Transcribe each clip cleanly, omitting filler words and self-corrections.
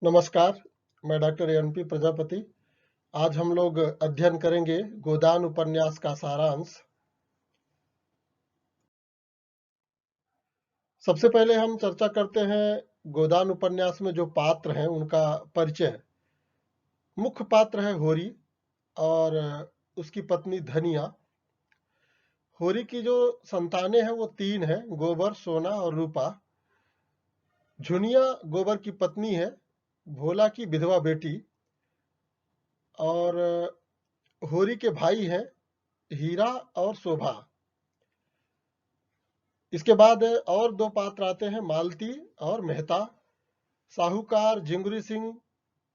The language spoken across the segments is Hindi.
नमस्कार, मैं डॉक्टर एनपी प्रजापति। आज हम लोग अध्ययन करेंगे गोदान उपन्यास का सारांश। सबसे पहले हम चर्चा करते हैं गोदान उपन्यास में जो पात्र हैं उनका परिचय। मुख्य पात्र है होरी और उसकी पत्नी धनिया। होरी की जो संतानें हैं वो 3 हैं, गोबर, सोना और रूपा। झुनिया गोबर की पत्नी है, भोला की विधवा बेटी। और होरी के भाई हैं हीरा और शोभा। इसके बाद और 2 पात्र आते हैं, मालती और मेहता। साहूकार जिंगुरी सिंह,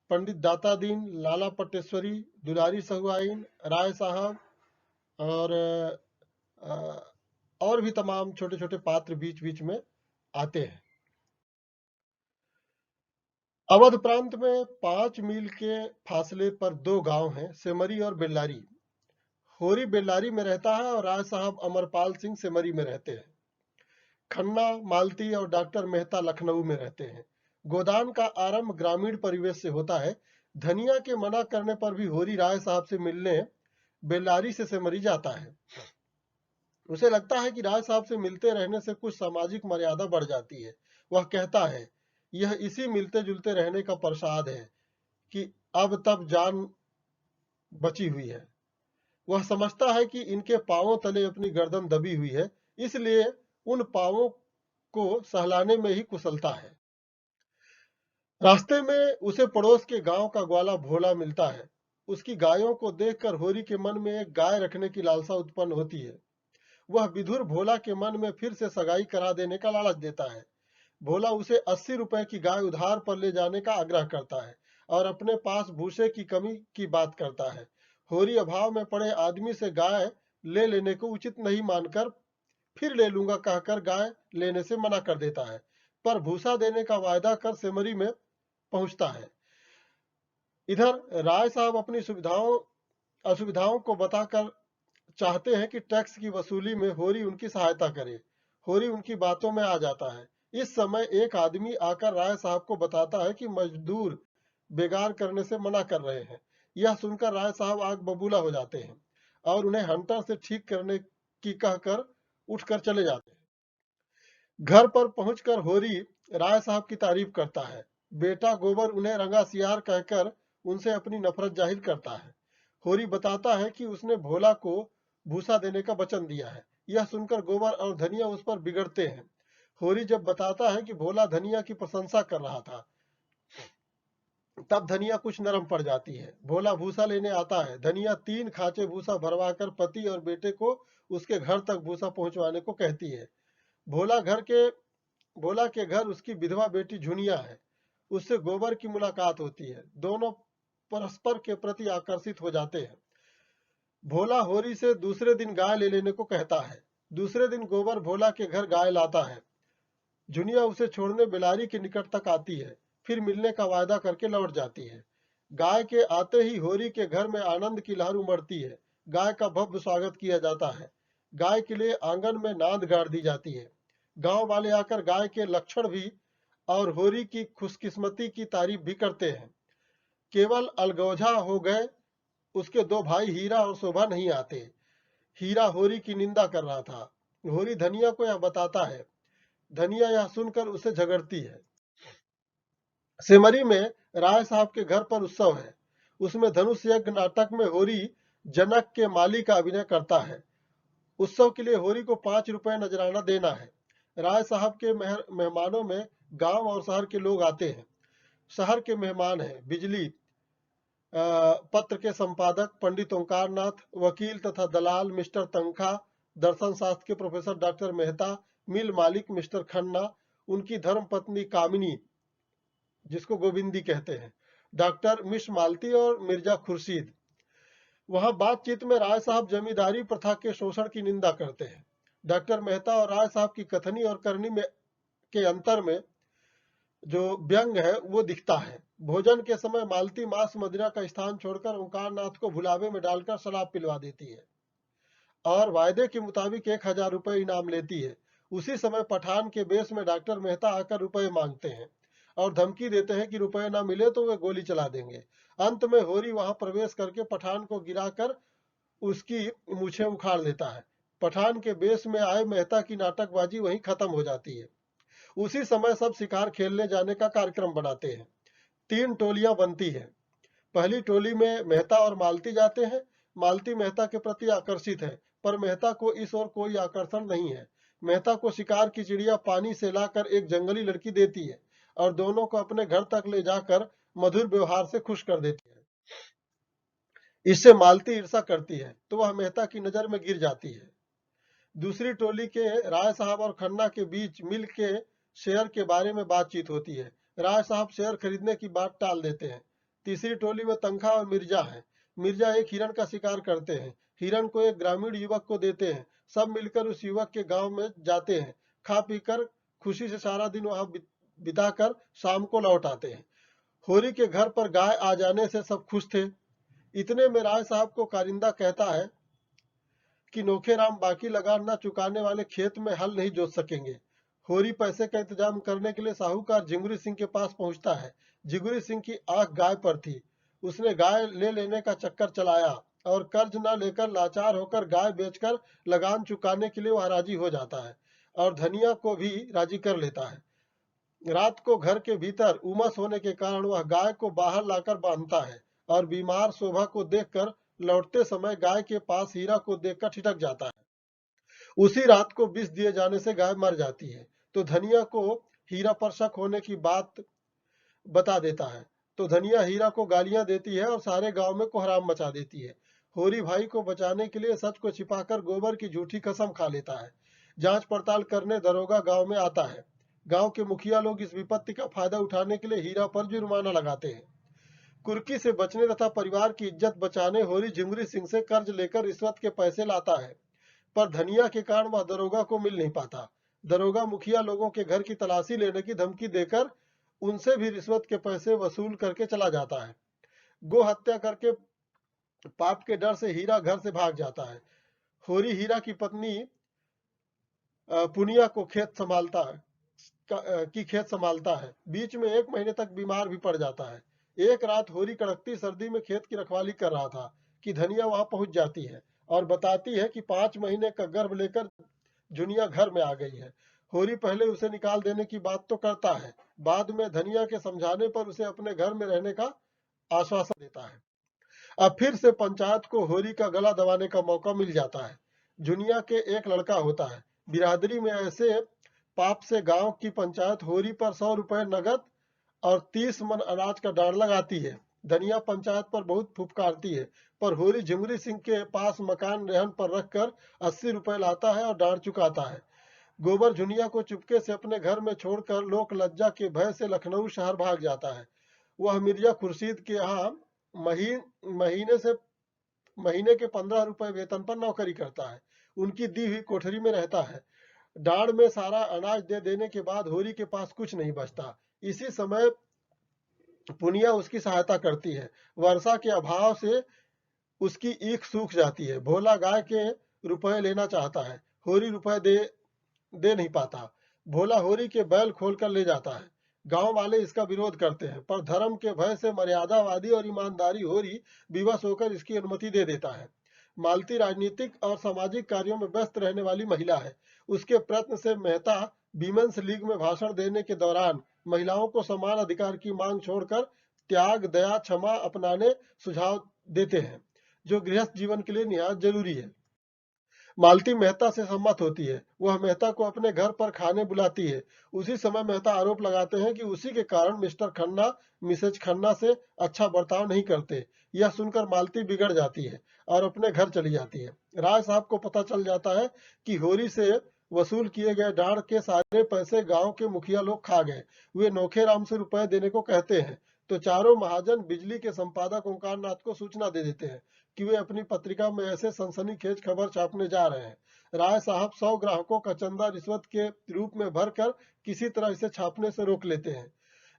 पंडित दाता दीन, लाला पटेश्वरी, दुलारी सहुआइन, राय साहब और और भी तमाम छोटे छोटे पात्र बीच बीच में आते हैं। अवध प्रांत में 5 मील के फासले पर 2 गांव हैं, सेमरी और बेल्लारी। होरी बेल्लारी में रहता है और राय साहब अमरपाल सिंह सेमरी में रहते हैं। खन्ना, मालती और डॉक्टर मेहता लखनऊ में रहते हैं। गोदान का आरंभ ग्रामीण परिवेश से होता है। धनिया के मना करने पर भी होरी राय साहब से मिलने बेल्लारी से सेमरी जाता है। उसे लगता है कि राय साहब से मिलते रहने से कुछ सामाजिक मर्यादा बढ़ जाती है। वह कहता है, यह इसी मिलते जुलते रहने का प्रसाद है कि अब तब जान बची हुई है। वह समझता है कि इनके पांवों तले अपनी गर्दन दबी हुई है, इसलिए उन पांवों को सहलाने में ही कुशलता है। रास्ते में उसे पड़ोस के गांव का ग्वाला भोला मिलता है। उसकी गायों को देखकर होरी के मन में एक गाय रखने की लालसा उत्पन्न होती है। वह विधुर भोला के मन में फिर से सगाई करा देने का लालच देता है। भोला उसे 80 रुपए की गाय उधार पर ले जाने का आग्रह करता है और अपने पास भूसे की कमी की बात करता है। होरी अभाव में पड़े आदमी से गाय ले लेने को उचित नहीं मानकर फिर ले लूंगा कहकर गाय लेने से मना कर देता है, पर भूसा देने का वायदा कर सेमरी में पहुंचता है। इधर राय साहब अपनी असुविधाओं को बताकर चाहते हैं कि टैक्स की वसूली में होरी उनकी सहायता करे। होरी उनकी बातों में आ जाता है। इस समय एक आदमी आकर राय साहब को बताता है कि मजदूर बेगार करने से मना कर रहे हैं। यह सुनकर राय साहब आग बबूला हो जाते हैं और उन्हें हंटर से ठीक करने की कहकर उठकर चले जाते हैं। घर पर पहुंचकर होरी राय साहब की तारीफ करता है। बेटा गोबर उन्हें रंगा सियार कहकर उनसे अपनी नफरत जाहिर करता है। होरी बताता है कि उसने भोला को भूसा देने का वचन दिया है। यह सुनकर गोबर और धनिया उस पर बिगड़ते हैं। होरी जब बताता है कि भोला धनिया की प्रशंसा कर रहा था, तब धनिया कुछ नरम पड़ जाती है। भोला भूसा लेने आता है। धनिया 3 खांचे भूसा भरवाकर पति और बेटे को उसके घर तक भूसा पहुंचवाने को कहती है। भोला घर के भोला के घर उसकी विधवा बेटी झुनिया है। उससे गोबर की मुलाकात होती है। दोनों परस्पर के प्रति आकर्षित हो जाते हैं। भोला होरी से दूसरे दिन गाय ले लेने को कहता है। दूसरे दिन गोबर भोला के घर गाय लाता है। झुनिया उसे छोड़ने बेलारी के निकट तक आती है, फिर मिलने का वायदा करके लौट जाती है। गाय के आते ही होरी के घर में आनंद की लहर उमड़ती है। गाय का भव्य स्वागत किया जाता है। गाय के लिए आंगन में नांद गाड़ दी जाती है। गांव वाले आकर गाय के लक्षण भी और होरी की खुशकिस्मती की तारीफ भी करते हैं। केवल अलगौझा हो गए उसके 2 भाई हीरा और शोभा नहीं आते। हीरा होरी की निंदा कर रहा था। होरी धनिया को यह बताता है। धनिया यह सुनकर उसे झगड़ती है। सेमरी में राय साहब के घर पर उत्सव है। उसमें धनुष यज्ञ नाटक में होरी जनक के माली का अभिनय करता है। उत्सव के लिए होरी को 5 रुपए नजराना देना है। राय साहब के मेहमानों में गांव और शहर के लोग आते हैं। शहर के मेहमान हैं बिजली पत्र के संपादक पंडित ओंकार नाथ, वकील तथा दलाल मिस्टर तंखा, दर्शन शास्त्र के प्रोफेसर डॉक्टर मेहता, मिल मालिक मिस्टर खन्ना, उनकी धर्म पत्नी कामिनी जिसको गोविंदी कहते हैं, डॉक्टर मिस मालती और मिर्जा खुर्शीद। वहां बातचीत में राय साहब जमींदारी प्रथा के शोषण की निंदा करते हैं। डॉक्टर मेहता और राय साहब की कथनी और करनी में के अंतर में जो व्यंग है वो दिखता है। भोजन के समय मालती मांस मदिरा का स्थान छोड़कर ओंकार नाथ को भुलावे में डालकर शराब पिलवा देती है और वायदे के मुताबिक 1000 रुपए इनाम लेती है। उसी समय पठान के बेस में डॉक्टर मेहता आकर रुपए मांगते हैं और धमकी देते हैं कि रुपए ना मिले तो वे गोली चला देंगे। अंत में होरी वहां प्रवेश करके पठान को गिराकर उसकी मूछें उखाड़ लेता है। पठान के बेस में आए मेहता की नाटकबाजी वहीं खत्म हो जाती है। उसी समय सब शिकार खेलने जाने का कार्यक्रम बनाते हैं। 3 टोलियां बनती हैं। पहली टोली में मेहता और मालती जाते हैं। मालती मेहता के प्रति आकर्षित है, पर मेहता को इस ओर कोई आकर्षण नहीं है। मेहता को शिकार की चिड़िया पानी से लाकर एक जंगली लड़की देती है और दोनों को अपने घर तक ले जाकर मधुर व्यवहार से खुश कर देती है। इससे मालती ईर्षा करती है तो वह मेहता की नजर में गिर जाती है। दूसरी टोली के राय साहब और खन्ना के बीच मिल के शेयर के बारे में बातचीत होती है। राय साहब शेयर खरीदने की बात टाल देते हैं। तीसरी टोली में तंखा और मिर्जा है। मिर्जा एक हिरण का शिकार करते हैं। हिरण को एक ग्रामीण युवक को देते हैं। सब मिलकर उस युवक के गांव में जाते हैं। खा पीकर खुशी से सारा दिन वहां बिताकर शाम को लौट आते हैं। होरी के घर पर गाय आ जाने से सब खुश थे। इतने में राय साहब को कारिंदा कहता है कि नोखेराम बाकी लगान न चुकाने वाले खेत में हल नहीं जोत सकेंगे। होरी पैसे का इंतजाम करने के लिए साहूकार जिंगुरी सिंह के पास पहुंचता है। जिंगुरी सिंह की आंख गाय पर थी। उसने गाय ले लेने का चक्कर चलाया और कर्ज न लेकर लाचार होकर गाय बेचकर लगान चुकाने के लिए वह राजी हो जाता है और धनिया को भी राजी कर लेता है। रात को घर के भीतर उमस होने के कारण वह गाय को बाहर लाकर बांधता है और बीमार शोभा को देखकर लौटते समय गाय के पास हीरा को देखकर ठिठक जाता है। उसी रात को विष दिए जाने से गाय मर जाती है तो धनिया को हीरा पर शक होने की बात बता देता है। तो धनिया हीरा को गालियां देती है और सारे गांव में कोहराम मचा देती है। होरी भाई को बचाने के लिए सच को छिपाकर गोबर की झूठी कसम खा लेता है। जांच पड़ताल करने दरोगा गांव में आता है। गांव के मुखिया लोग इस विपत्ति का फायदा उठाने के लिए हीरा पर जुर्माना लगाते हैं। कुर्की से बचने तथा परिवार की इज्जत बचाने होरी झिंगुरी सिंह से कर्ज लेकर रिश्वत के पैसे लाता है, पर धनिया के कारण वह दरोगा को मिल नहीं पाता। दरोगा मुखिया लोगों के घर की तलाशी लेने की धमकी देकर उनसे भी रिश्वत के पैसे वसूल करके चला जाता है। गो हत्या करके पाप के डर से हीरा घर से भाग जाता है। होरी हीरा की पत्नी पुनिया को खेत संभालता है। बीच में 1 महीने तक बीमार भी पड़ जाता है। एक रात होरी कड़कती सर्दी में खेत की रखवाली कर रहा था कि धनिया वहां पहुंच जाती है और बताती है कि 5 महीने का गर्भ लेकर जुनिया घर में आ गई है। होरी पहले उसे निकाल देने की बात तो करता है, बाद में धनिया के समझाने पर उसे अपने घर में रहने का आश्वासन देता है। अब फिर से पंचायत को होरी का गला दबाने का मौका मिल जाता है। जुनिया के एक लड़का होता है। बिरादरी में ऐसे पाप से गांव की पंचायत होरी पर 100 रुपए नगद और 30 मन अनाज का डांड लगाती है। धनिया पंचायत पर बहुत फुफकारती है, पर होरी झिंगुरी सिंह के पास मकान रहन पर रखकर 80 रुपए लाता है और डांड चुकाता है। गोबर झुनिया को चुपके से अपने घर में छोड़कर लोक लज्जा के भय से लखनऊ शहर भाग जाता है। वह मिर्जा खुर्शीद के यहाँ महीने के 15 रुपए वेतन पर नौकरी करता है। उनकी दी हुई कोठरी में रहता है। डांड में सारा अनाज दे देने के बाद होरी के पास कुछ नहीं बचता। इसी समय पुनिया उसकी सहायता करती है। वर्षा के अभाव से उसकी ईख सूख जाती है। भोला गाय के रुपए लेना चाहता है। होरी रुपए दे नहीं पाता। भोला होरी के बैल खोलकर ले जाता है। गांव वाले इसका विरोध करते हैं, पर धर्म के भय से मर्यादावादी और ईमानदारी होरी विवश होकर इसकी अनुमति दे देता है। मालती राजनीतिक और सामाजिक कार्यों में व्यस्त रहने वाली महिला है। उसके प्रयत्न से मेहता वीमेंस लीग में भाषण देने के दौरान महिलाओं को समान अधिकार की मांग छोड़कर त्याग, दया, क्षमा अपनाने सुझाव देते हैं, जो गृहस्थ जीवन के लिए निहायत जरूरी है। मालती मेहता से सम्मत होती है। वह मेहता को अपने घर पर खाने बुलाती है। उसी समय मेहता आरोप लगाते हैं कि उसी के कारण मिस्टर खन्ना मिसेज खन्ना से अच्छा बर्ताव नहीं करते। यह सुनकर मालती बिगड़ जाती है और अपने घर चली जाती है। राय साहब को पता चल जाता है कि होरी से वसूल किए गए डांड के सारे पैसे गांव के मुखिया लोग खा गए। वे नोखेराम से रुपए देने को कहते हैं तो चारों महाजन बिजली के संपादक ओंकार नाथ को सूचना दे देते हैं कि वे अपनी पत्रिका में ऐसे सनसनीखेज खबर छापने जा रहे हैं। राय साहब 100 ग्राहकों का चंदा रिश्वत के रूप में भरकर किसी तरह इसे छापने से रोक लेते हैं।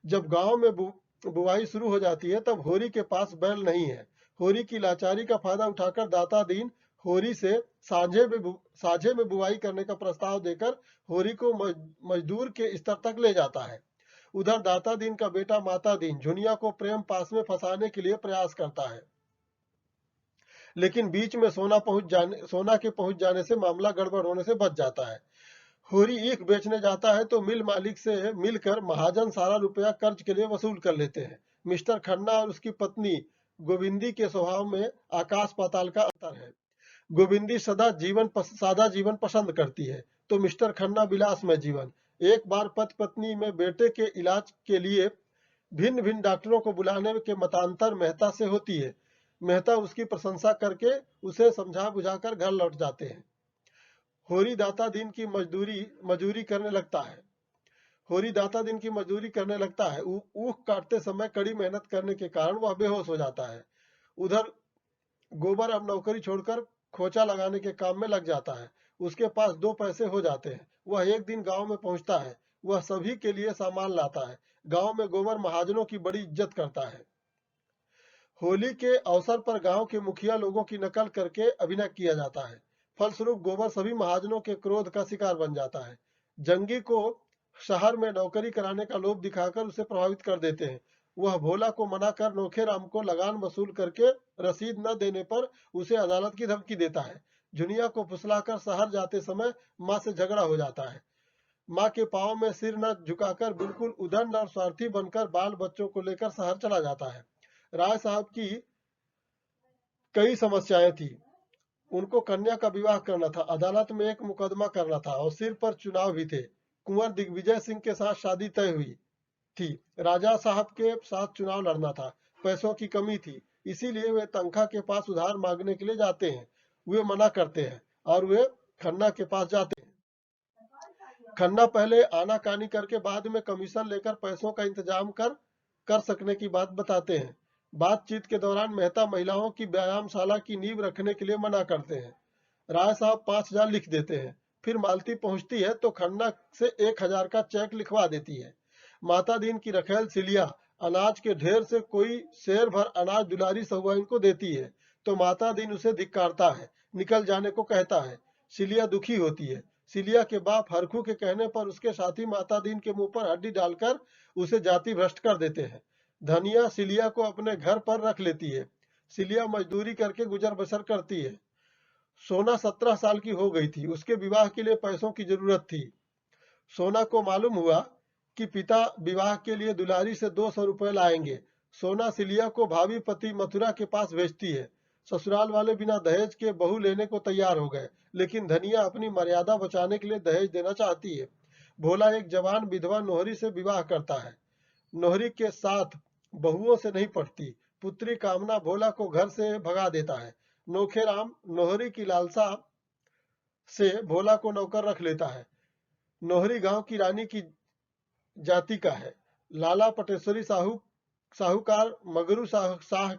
जब गांव में बुवाई शुरू हो जाती है तब होरी के पास बैल नहीं है। होरी की लाचारी का फायदा उठाकर दाता दीन होरी से साझे में बुवाई करने का प्रस्ताव देकर होरी को मजदूर के स्तर तक ले जाता है। उधर दाता दीन का बेटा माता दीन झुनिया को प्रेम पास में फंसाने के लिए प्रयास करता है, लेकिन बीच में सोना के पहुंच जाने से मामला गड़बड़ होने से बच जाता है। होरी ईख बेचने जाता है तो मिल मालिक से मिलकर महाजन सारा रुपया कर्ज के लिए वसूल कर लेते हैं। मिस्टर खन्ना और उसकी पत्नी गोविंदी के स्वभाव में आकाश पाताल का अंतर है। गोविंदी सादा जीवन पसंद करती है, तो मिस्टर खन्ना विलासमय जीवन। एक बार पति पत्नी में बेटे के इलाज के लिए भिन्न भिन्न डॉक्टरों को बुलाने के मतांतर मेहता से होती है। मेहता उसकी प्रशंसा करके उसे समझा बुझाकर घर लौट जाते हैं। होरी दाता दिन की मजदूरी करने लगता है। होरी दाता दिन की मजदूरी करने लगता है। ऊख काटते समय कड़ी मेहनत करने के कारण वह बेहोश हो जाता है। उधर गोबर अब नौकरी छोड़कर खोचा लगाने के काम में लग जाता है। उसके पास 2 पैसे हो जाते हैं। वह एक दिन गांव में पहुंचता है। वह सभी के लिए सामान लाता है। गांव में गोबर महाजनों की बड़ी इज्जत करता है। होली के अवसर पर गांव के मुखिया लोगों की नकल करके अभिनय किया जाता है। फलस्वरूप गोबर सभी महाजनों के क्रोध का शिकार बन जाता है। जंगी को शहर में नौकरी कराने का लोभ दिखाकर उसे प्रभावित कर देते हैं। वह भोला को मनाकर नोखेराम को लगान वसूल करके रसीद न देने पर उसे अदालत की धमकी देता है। झुनिया को फुसलाकर शहर जाते समय माँ से झगड़ा हो जाता है। माँ के पांव में सिर न झुकाकर बिल्कुल उदंड और स्वार्थी बनकर बाल बच्चों को लेकर शहर चला जाता है। राय साहब की कई समस्याएं थी। उनको कन्या का विवाह करना था, अदालत में एक मुकदमा करना था और सिर पर चुनाव भी थे। कुंवर दिग्विजय सिंह के साथ शादी तय हुई थी। राजा साहब के साथ चुनाव लड़ना था। पैसों की कमी थी, इसीलिए वे तनखा के पास उधार मांगने के लिए जाते हैं। वे मना करते हैं और वे खन्ना के पास जाते हैं। खन्ना पहले आनाकानी करके बाद में कमीशन लेकर पैसों का इंतजाम कर सकने की बात बताते हैं। बातचीत के दौरान मेहता महिलाओं की व्यायामशाला की नींव रखने के लिए मना करते हैं। राय साहब 5,000 लिख देते हैं। फिर मालती पहुंचती है तो खन्ना से 1,000 का चेक लिखवा देती है। माता दीन की रखेल सिलिया अनाज के ढेर से कोई शेर भर अनाज दुलारी सहुआइन को देती है तो माता दीन उसे धिक्कारता है, निकल जाने को कहता है। सिलिया दुखी होती है। सिलिया के बाप हरखू के कहने पर उसके साथी माता दीन के मुंह पर हड्डी डालकर उसे जाति भ्रष्ट कर देते हैं। धनिया सिलिया को अपने घर पर रख लेती है। सिलिया मजदूरी करके गुजर बसर करती है। सोना 17 साल की हो गई थी। उसके विवाह के लिए पैसों की जरूरत थी। सोना को मालूम हुआ कि पिता विवाह के लिए दुलारी से 200 रुपए लाएंगे। सोना सिलिया को भावी पति मथुरा के पास भेजती है। ससुराल वाले बिना दहेज के बहू लेने को तैयार हो गए, लेकिन धनिया अपनी मर्यादा बचाने के लिए दहेज देना चाहती है। भोला एक जवान विधवा नोहरी से विवाह करता है। नोहरी के साथ बहुओं से नहीं पटती। पुत्री कामना भोला को घर से भगा देता है। नोखेराम नोहरी की लालसा से भोला को नौकर रख लेता है। नोहरी गांव की रानी की जाति का है। लाला पटेश्वरी साहूकार मगरू शाह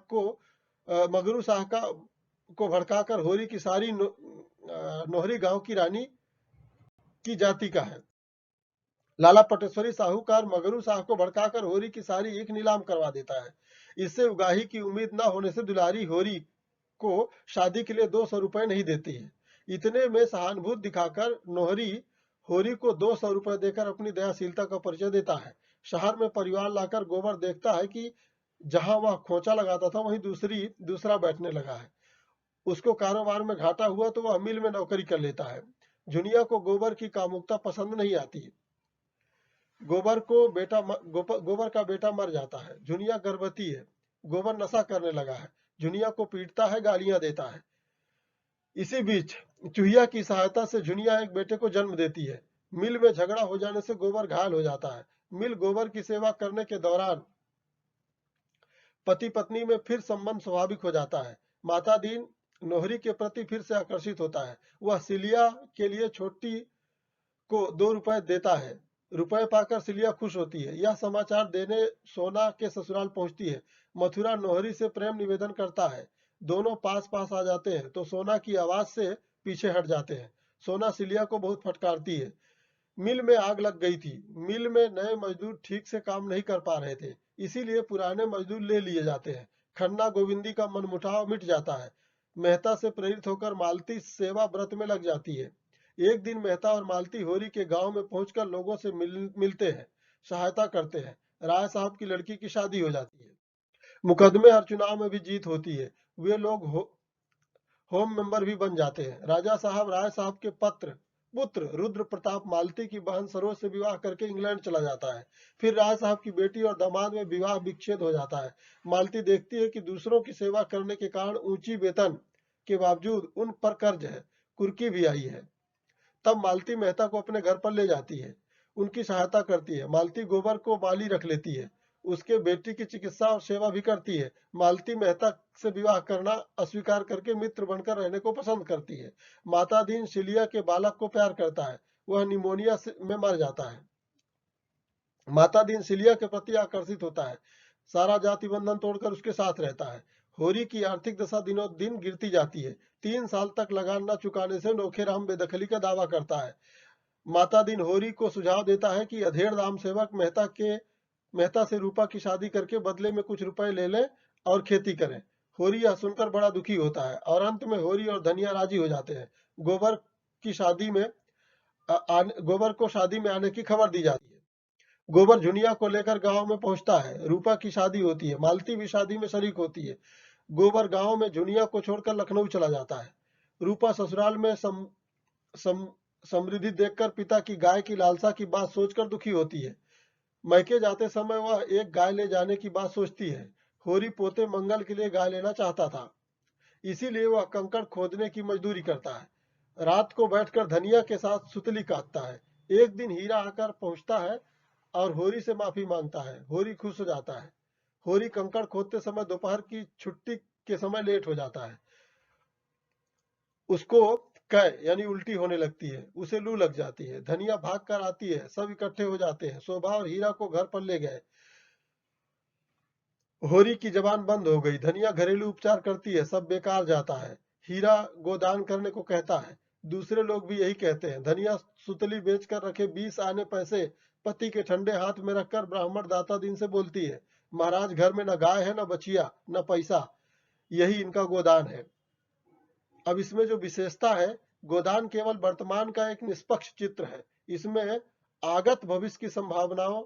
को भड़काकर होरी की सारी नोहरी गांव की रानी की जाति का है। लाला पटेश्वरी साहूकार मगरू शाह को भड़काकर होरी की सारी ईख नीलाम करवा देता है। इससे उगाही की उम्मीद न होने से दुलारी होरी को शादी के लिए 200 रुपए नहीं देती है। इतने में सहानुभूति दिखाकर नोहरी होरी को 200 रुपए देकर अपनी दयाशीलता का परिचय देता है। शहर में परिवार लाकर गोबर देखता है कि जहां वह खोचा लगाता था वहीं दूसरा बैठने लगा है। उसको कारोबार में घाटा हुआ तो वह मिल में नौकरी कर लेता है। झुनिया को गोबर की कामुकता पसंद नहीं आती। गोबर का बेटा मर जाता है। झुनिया गर्भवती है। गोबर नशा करने लगा है। झुनिया को पीटता है, गालियां देता है। इसी बीच चूहिया की सहायता से झुनिया एक बेटे को जन्म देती है। मिल में झगड़ा हो जाने से गोबर घायल हो जाता है। मिल गोबर की सेवा करने के दौरान पति पत्नी में फिर संबंध स्वाभाविक हो जाता है। माता दीन नोहरी के प्रति फिर से आकर्षित होता है। वह सिलिया के लिए छोटी को 2 रुपए देता है। रुपए पाकर सिलिया खुश होती है। यह समाचार देने सोना के ससुराल पहुंचती है। मथुरा नोहरी से प्रेम निवेदन करता है। दोनों पास पास आ जाते हैं तो सोना की आवाज से पीछे हट जाते हैं। सोना सिलिया को बहुत फटकारती है। मिल में आग लग गई थी। मिल में नए मजदूर ठीक से काम नहीं कर पा रहे थे, इसीलिए पुराने मजदूर ले लिए जाते हैं। खन्ना गोविंदी का मनमुटाव मिट जाता है। मेहता से प्रेरित होकर मालती सेवा व्रत में लग जाती है। एक दिन मेहता और मालती होरी के गांव में पहुंचकर लोगों से मिलते हैं। सहायता करते हैं। राय साहब की लड़की की शादी हो जाती है। मुकदमे और चुनाव में भी जीत होती है। वे लोग होम मेंबर भी बन जाते हैं। राजा साहब राय साहब के पुत्र रुद्र प्रताप मालती की बहन सरोज से विवाह करके इंग्लैंड चला जाता है। फिर राय साहब की बेटी और दामाद में विवाह विच्छेद हो जाता है। मालती देखती है कि दूसरों की सेवा करने के कारण ऊंची वेतन के बावजूद उन पर कर्ज है, कुर्की भी आई है। तब मालती मेहता को अपने घर पर ले जाती है, उनकी सहायता करती है। मालती गोबर को माली रख लेती है, उसके बेटी की चिकित्सा और सेवा भी करती है। मालती मेहता से विवाह करना अस्वीकार करके मित्र बनकर रहने को पसंद करती है। माता दीन सिलिया के बालक को प्यार करता है, वह निमोनिया में मर जाता है। माता दीन सिलिया के प्रति आकर्षित होता है, सारा जाति बंधन तोड़कर उसके साथ रहता है। होरी की आर्थिक दशा दिनों दिन गिरती जाती है। 3 साल तक लगान न चुकाने से नोखेराम बेदखली का दावा करता है। माता दीन होरी को सुझाव देता है कि अधेड़ राम सेवक मेहता से रूपा की शादी करके बदले में कुछ रुपए ले ले और खेती करें। होरी यह सुनकर बड़ा दुखी होता है और अंत में होरी और धनिया राजी हो जाते हैं। गोबर की शादी में गोबर को शादी में आने की खबर दी जाती है। गोबर झुनिया को लेकर गांव में पहुंचता है। रूपा की शादी होती है, मालती भी शादी में शरीक होती है। गोबर गांव में झुनिया को छोड़कर लखनऊ चला जाता है। रूपा ससुराल में सम, समृद्धि देखकर पिता की गाय की लालसा की बात सोचकर दुखी होती है। मैके जाते समय वह एक गाय ले जाने की बात सोचती है। होरी पोते मंगल के लिए गाय लेना चाहता था, इसीलिए वह कंकड़ खोदने की मजदूरी करता है। रात को बैठकर धनिया के साथ सुतली काटता है। एक दिन हीरा आकर पहुंचता है और होरी से माफी मांगता है। होरी खुश हो जाता है। होरी कंकड़ खोदते समय दोपहर की छुट्टी के समय लेट हो जाता है। उसको कै यानी उल्टी होने लगती है, उसे लू लग जाती है। धनिया भाग कर आती है, सब इकट्ठे हो जाते हैं। शोभा और हीरा को घर पर ले गए। होरी की जबान बंद हो गई। धनिया घरेलू उपचार करती है, सब बेकार जाता है। हीरा गोदान करने को कहता है, दूसरे लोग भी यही कहते हैं। धनिया सुतली बेचकर रखे 20 आने पैसे पति के ठंडे हाथ में रखकर ब्राह्मण दाता दिन से बोलती है, महाराज घर में न गाय है, न बचिया, न पैसा, यही इनका गोदान है। अब इसमें जो विशेषता है, गोदान केवल वर्तमान का एक निष्पक्ष चित्र है। इसमें आगत भविष्य की संभावनाओं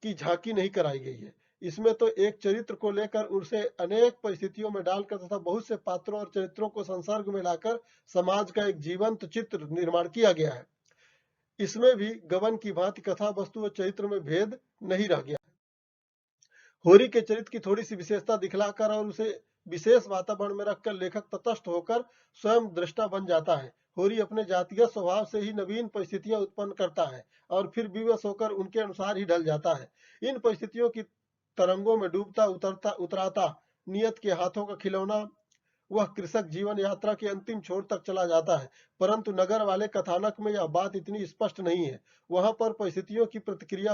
की झांकी नहीं कराई गई है। इसमें तो एक चरित्र को लेकर उसे अनेक परिस्थितियों में डालकर तथा बहुत से पात्रों और चरित्रों को संसर्ग में लाकर समाज का एक जीवंत चित्र निर्माण किया गया है। इसमें भी गबन की भांति कथा वस्तु और चरित्र में भेद नहीं रह गया। होरी के चरित्र की थोड़ी सी विशेषता दिखलाकर और उसे विशेष वातावरण में रखकर लेखक तटस्थ होकर स्वयं दृष्टा बन जाता है। होरी अपने जातिगत स्वभाव से ही नवीन परिस्थितियां उत्पन्न करता है और फिर विवश होकर उनके अनुसार ही ढल जाता है। इन परिस्थितियों की तरंगों में डूबता उतराता नियत के हाथों का खिलौना वह कृषक जीवन यात्रा के अंतिम छोर तक चला जाता है। परंतु नगर वाले कथानक में यह बात इतनी स्पष्ट नहीं है। वहां पर परिस्थितियों की प्रतिक्रिया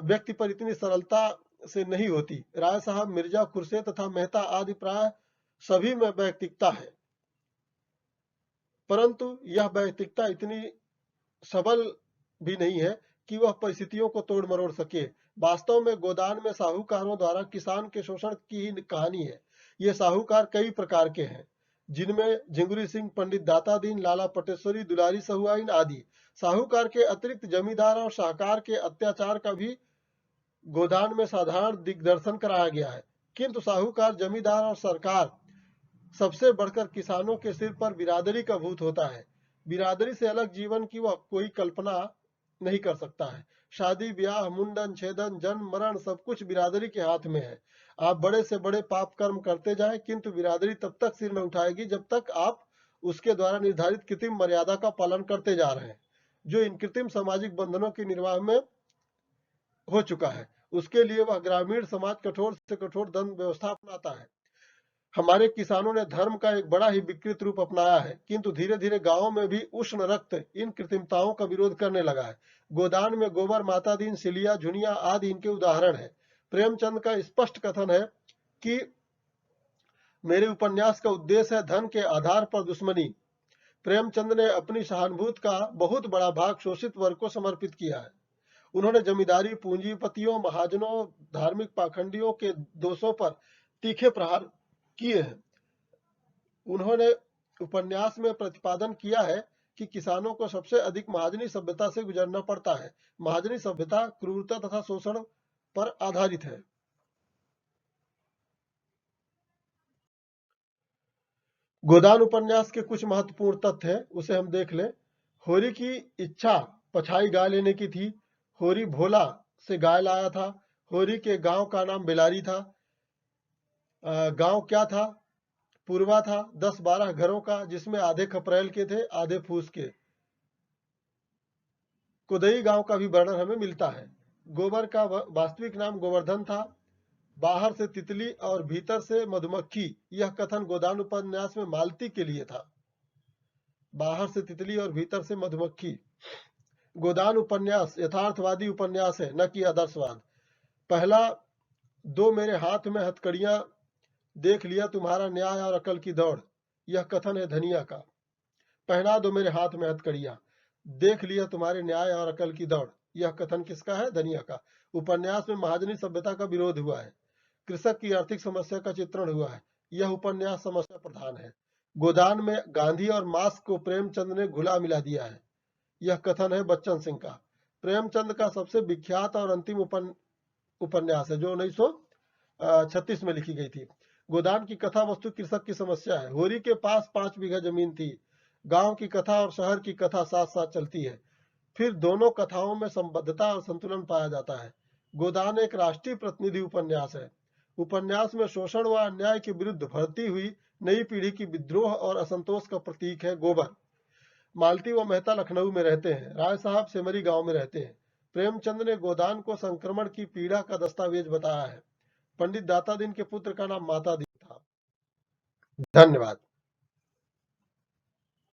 व्यक्ति पर इतनी सरलता से नहीं होती। राय साहब, मिर्जा, खुर्से तथा मेहता आदि प्राय सभी में वैयक्तिकता है, परंतु यह वैयक्तिकता इतनी सबल भी नहीं है कि वह परिस्थितियों को तोड़ मरोड़ सके। वास्तव में गोदान में साहूकारों द्वारा किसान के शोषण की ही कहानी है। ये साहूकार कई प्रकार के हैं, जिनमें झिंगुरी सिंह, पंडित दाता दीन, लाला पटेश्वरी, दुलारी सहुआइन आदि। साहूकार के अतिरिक्त जमींदार और शाहकार के अत्याचार का भी गोदान में साधारण दिग्दर्शन कराया गया है। किंतु साहूकार, जमींदार और सरकार सबसे बढ़कर किसानों के सिर पर बिरादरी का भूत होता है। बिरादरी से अलग जीवन की वह कोई कल्पना नहीं कर सकता है। शादी ब्याह, मुंडन, छेदन, जन्म, मरण सब कुछ बिरादरी के हाथ में है। आप बड़े से बड़े पाप कर्म करते जाएं, किंतु बिरादरी तब तक सिर न उठाएगी जब तक आप उसके द्वारा निर्धारित कृत्रिम मर्यादा का पालन करते जा रहे हैं, जो इन कृत्रिम सामाजिक बंधनों के निर्वाह में हो चुका है। उसके लिए वह ग्रामीण समाज कठोर से कठोर दंड व्यवस्था अपनाता है। हमारे किसानों ने धर्म का एक बड़ा ही विकृत रूप अपनाया है, किंतु धीरे धीरे गांवों में भी उष्ण रक्त इन कृत्रिमताओं का विरोध करने लगा है। गोदान में गोबर, माता दीन, सिलिया, झुनिया आदि इनके उदाहरण है। प्रेमचंद का स्पष्ट कथन है कि मेरे उपन्यास का उद्देश्य है धन के आधार पर दुश्मनी। प्रेमचंद ने अपनी सहानुभूति का बहुत बड़ा भाग शोषित वर्ग को समर्पित किया है। उन्होंने जमींदारी, पूंजीपतियों, महाजनों, धार्मिक पाखंडियों के दोषों पर तीखे प्रहार किए हैं। उन्होंने उपन्यास में प्रतिपादन किया है कि किसानों को सबसे अधिक महाजनी सभ्यता से गुजरना पड़ता है। महाजनी सभ्यता क्रूरता तथा शोषण पर आधारित है। गोदान उपन्यास के कुछ महत्वपूर्ण तथ्य हैं, उसे हम देख लें। होरी की इच्छा पछाई गाय लेने की थी। होरी भोला से गाय लाया था। होरी के गांव का नाम बेलारी था। गांव क्या था? पूर्वा था। 10-12 घरों का, जिसमें आधे खपरेल के थे, आधे फूस के। कुदई गांव का भी वर्णन हमें मिलता है। गोबर का वास्तविक नाम गोवर्धन था। बाहर से तितली और भीतर से मधुमक्खी, यह कथन गोदान उपन्यास में मालती के लिए था। बाहर से तितली और भीतर से मधुमक्खी। गोदान उपन्यास यथार्थवादी उपन्यास है, न कि आदर्शवाद। पहला, दो मेरे हाथ में हथकड़ियां, देख लिया तुम्हारा न्याय और अकल की दौड़, यह कथन है धनिया का। पहना दो मेरे हाथ में हथकड़ियां, देख लिया तुम्हारे न्याय और अकल की दौड़, यह कथन किसका है? धनिया का। उपन्यास में महाजनी सभ्यता का विरोध हुआ है। कृषक की आर्थिक समस्या का चित्रण हुआ है। यह उपन्यास समस्या प्रधान है। गोदान में गांधी और मार्क्स को प्रेमचंद ने घुला मिला दिया है, यह कथन है बच्चन सिंह का। प्रेमचंद का सबसे विख्यात और अंतिम उपन्यास है, जो 1936 में लिखी गई थी। गोदान की कथा वस्तु कृषक की समस्या है। होरी के पास 5 बीघा जमीन थी। गांव की कथा और शहर की कथा साथ साथ चलती है। फिर दोनों कथाओं में संबद्धता और संतुलन पाया जाता है। गोदान एक राष्ट्रीय प्रतिनिधि उपन्यास है। उपन्यास में शोषण व अन्याय के विरुद्ध भरती हुई नई पीढ़ी की विद्रोह और असंतोष का प्रतीक है गोबर। मालती व मेहता लखनऊ में रहते हैं। राय साहब सेमरी गांव में रहते हैं। प्रेमचंद ने गोदान को संक्रमण की पीड़ा का दस्तावेज बताया है। पंडित दाता दीन के पुत्र का नाम माता दीन था। धन्यवाद।